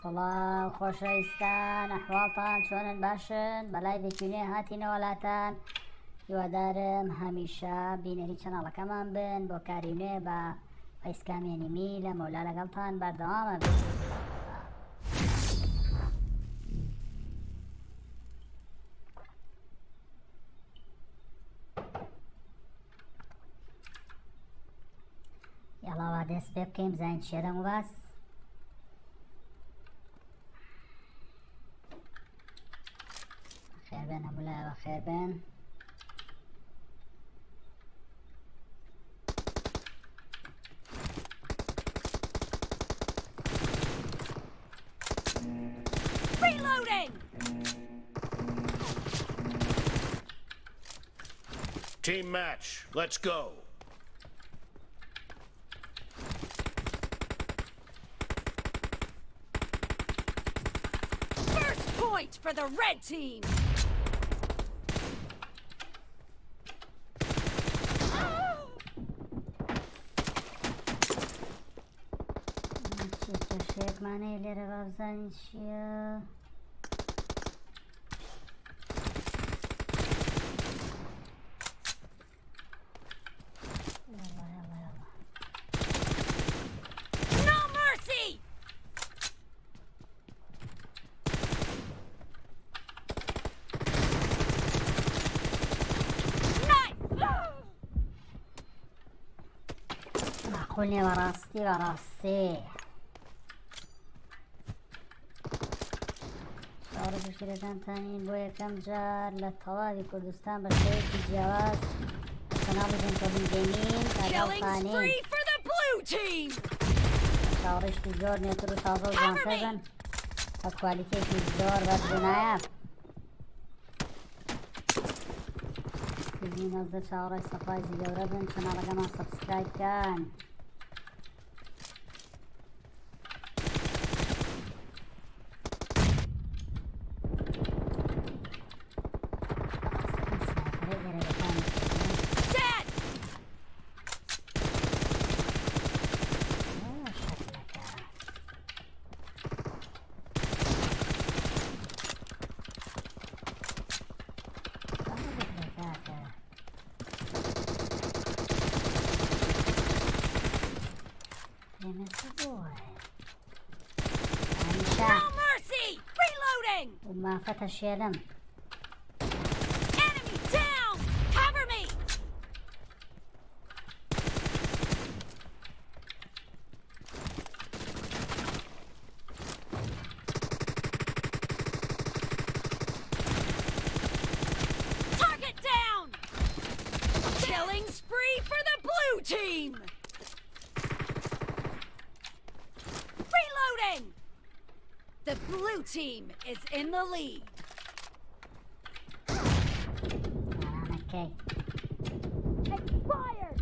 سڵاو خۆشەویستان ئەحواڵتان چۆنن باشن بەلای بێکوێنێ هاتینەوەلاتان هیوادارم هەمیشە بینەری چەناڵەکەمان بن بۆ کارینێ بە فەیسکامێنیمی لە مەولا لەگەڵتان بەردەوامە بن. یاڵاوا دەست پێ بکەین بزانین چیە دەم و باس. خێر بێن هەموولایەوە خێر بێن. Reloading! Team match, let's go. First point for the red team! کێشەیەکمانەیە لێرە با بزانین چییە. No mercy! معقول نییە بەڕاستی بەڕاستی. گشتەکانتانین بۆ یەکەم جار لە تەواوی کوردستان بە شێوەیەکی جیاواز کەناڵی جنکەبوون دێنین ئاگاڵخانەی چاوەڕێشتی زۆر نێتر و تازە و جوانسەرن بە کوالیتێکی زۆر بەردبوونایە. سیزی نەزدە چاوەڕێی سەپایزی گەورە بن چەناڵەکەمان سەبسکرایب بکەن. No mercy! Reloading! وما فتش يلم. Enemy down! Cover me! Target down! Killing spree for the blue team! Reloading! The blue team is in the lead. Okay. Expired!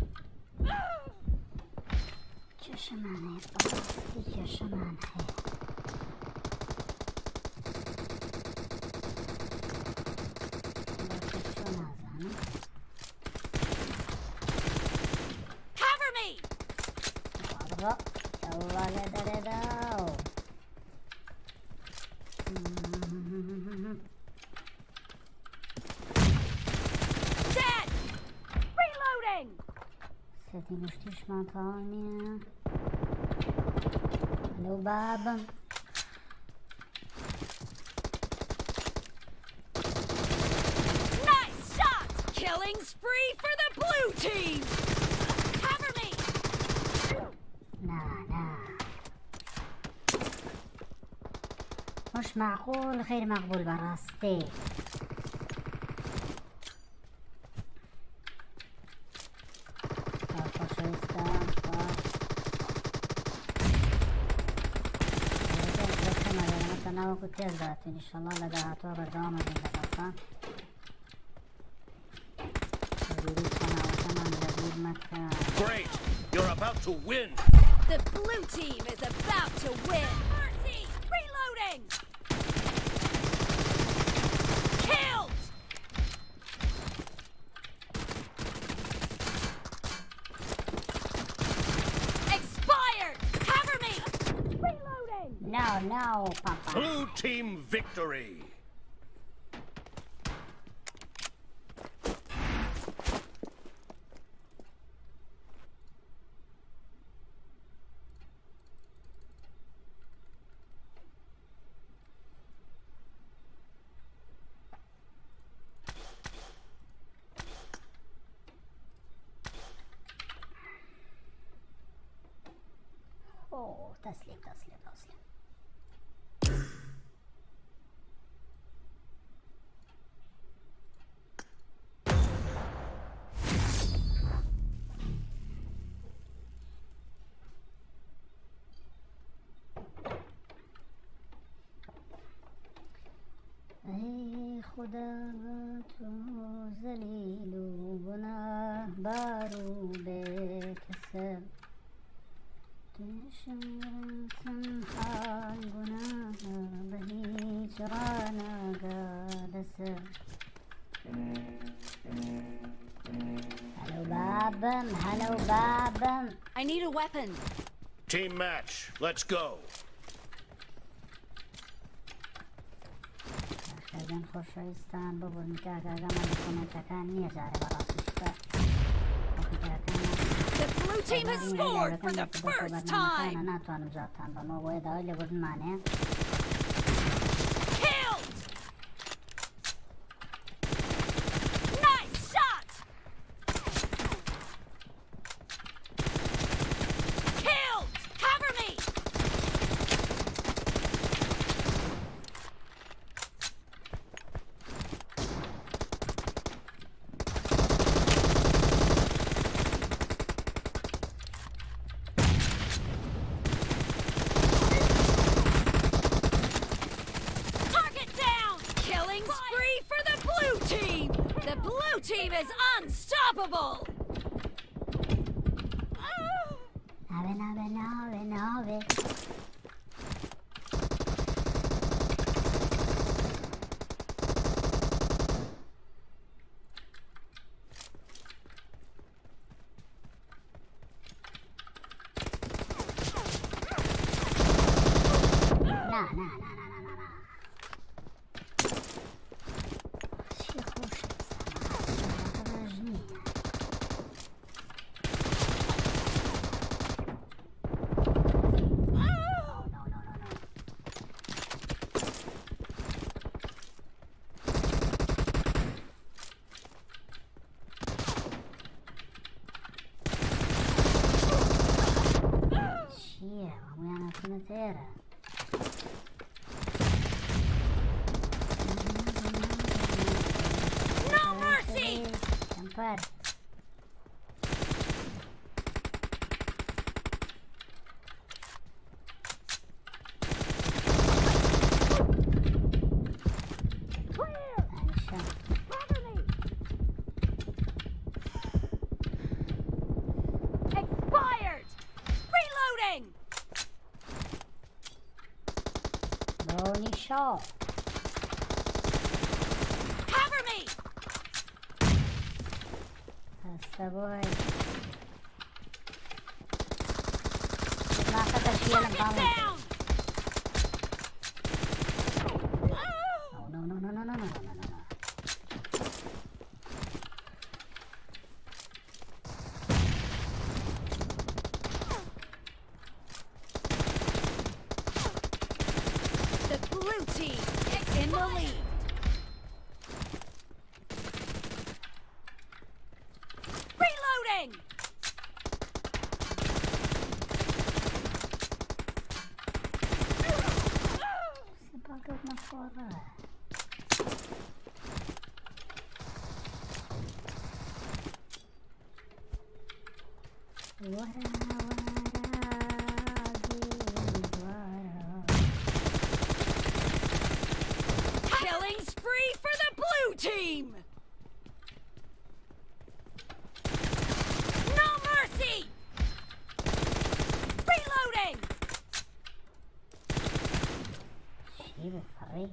چشمانه باستی چشمانه. Cover me! يلا قدر داو. Dead! Reloading! سيتي مشتيش ما طانية لو بابا Nice shot! Killing spree for the blue team! Cover me! لا مش معقول غير مقبول براستي. كنت يزداد إن شاء الله لدهاتوا بردوام من دقاقا. Great! You're about to win! The blue team is about to win! Mercy! Reloading! Killed! Expired! Cover me! Reloading! No, no. Pow, papa. Blue team victory. اوه تسليم تسليم تسليم. ای خدا تو ذلیل و گناهبار و بکسل تشمر تنها گناه به هیچ را نگادسل. هلو بابم هلو بابم. I need a weapon. Team match. Let's go. خێزان خۆشەویستان ببوون کاکەگەمان لە کۆمنتەکان نییە جارە بەڕاستیشتە The blue team has scored for the first time. ناتوانم جاتان بەمە بۆیە داوای لێبوردنمانەیە. Killed. Nice shot. Killed. Cover me. Target down. Killing spree for the blue team. The blue team is unstoppable. ناوێ ناوێ ناوێ ناوێ. نا نا نا نا نا نا نا. چی خۆشەویستان باش نییە. چییە هەموویان هاتوونە تێرە. No mercy. کەمپەر. دانیشە. Expired. Reloading. دانیشە. Cover me. هەستە بۆی. ماخەتە شیە لە Target باڵێ. down. No, no, no, no, no, no, no, no, no. The blue team is in the lead. Reloading. سپاکەوتنە خۆڕە. وەرە وەرە دیوارە. Killing spree for the blue team. No mercy. Reloading. چی بفڕی؟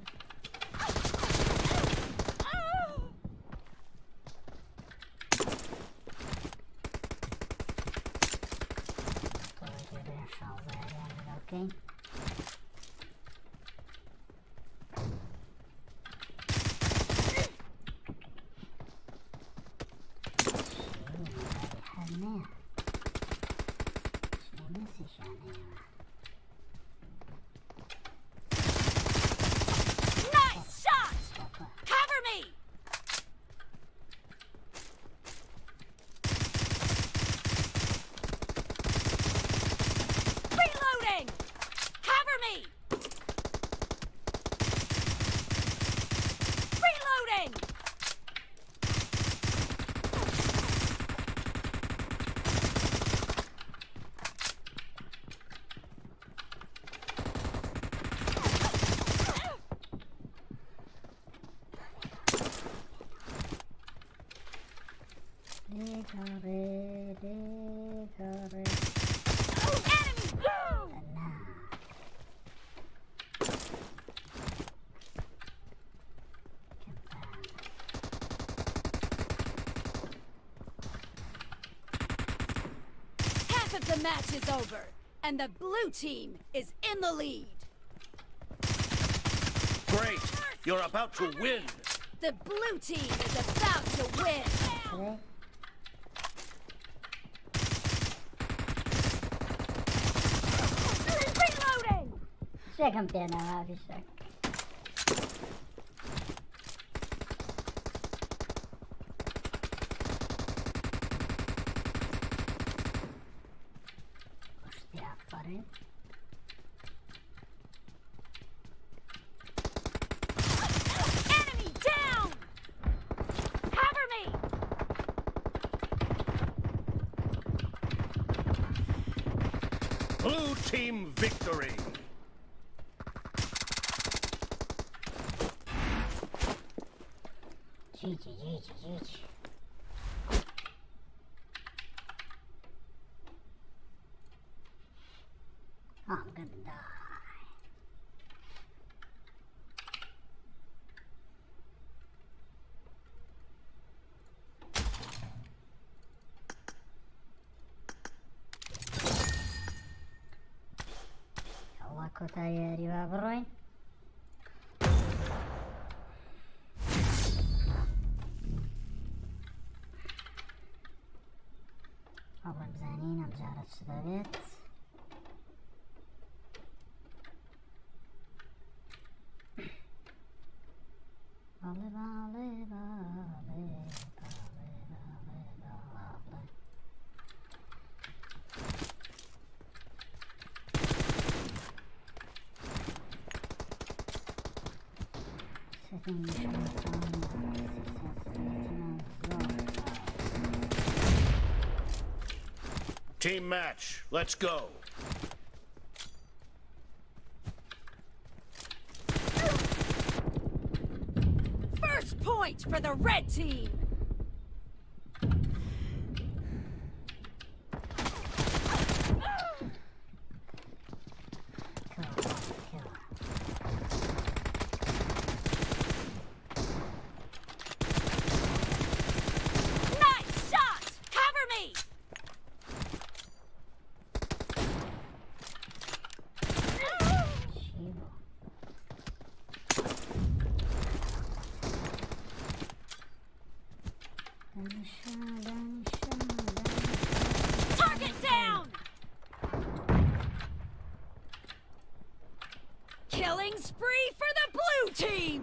تۆ لێرە 16 لەگەڵ بکەین. match is over, and the blue team is in the lead. Great! You're about to win! The blue team is about to win. Okay. Reloading! شكم بينا ما في شك. وش عفرين. Enemy down! Cover me! Blue team victory! جيجي جيجي جيجي. I'm gonna die. يلا كوتا يا ريبا بروين. والله بزانين امجارة شدابيت. بالي بالي بالي بالي بالي بالي. Team match, let's go! First point for the red team. Nice shot! Cover me! Target down! Killing spree for the blue team!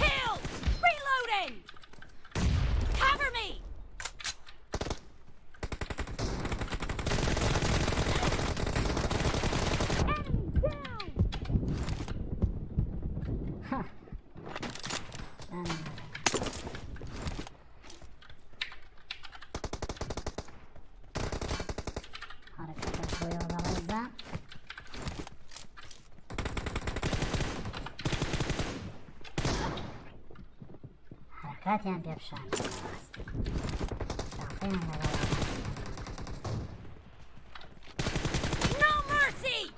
Killed! Reloading! Cover me! Enemy down! حركة شوية وضغطة. حركات يعني بيبشان. تعطينا No mercy!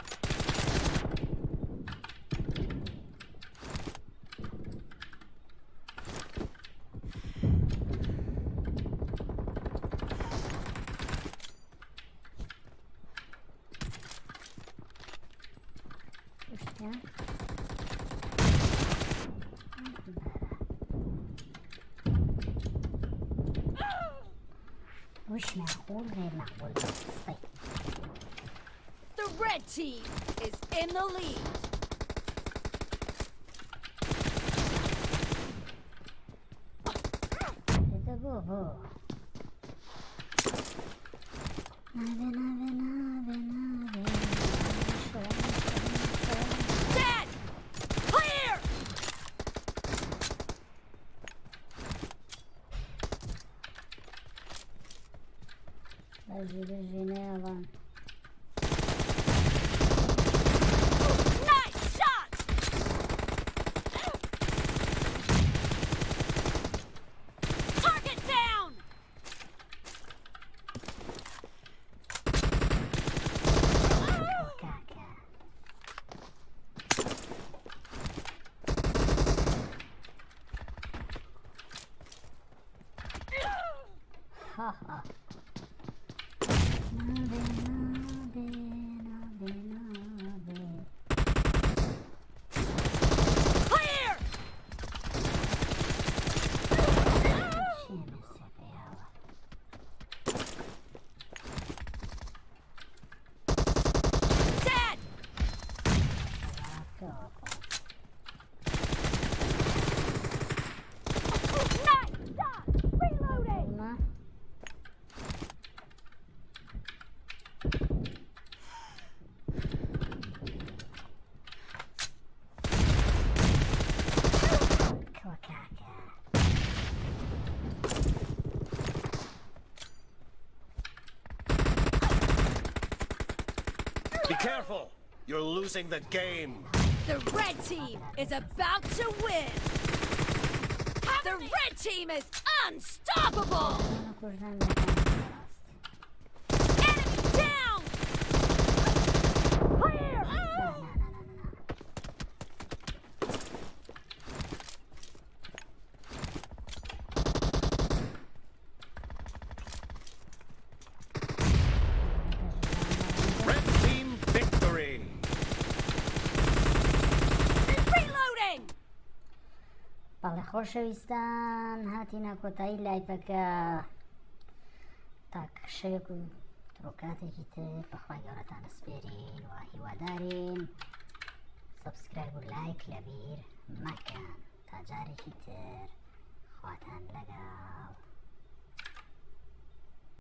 وش معقول غير معقول. طيب. The red team is in the lead. إذا بوبو. نابي نابي نابي نابي. Dead! Clear! أجي بالجنابة. Nice shot! Target down! كاكا. ها ها. careful! You're losing the game. The red team is about to win. The red team is unstoppable. Onu kurdan mekan. Enemy down. Clear. Red team victory! Reloading. بەڵێ خۆشەویستان هاتیینە کۆتایی لایفەکە تاک شەوێک و تڕۆکاتێکی تر بەخوای گەورەتان ئەسپێرین و هیوادارین سەبسکرایب و لایک لەبیر مەکەن تا جارێکی تر خواتان لەگەڵ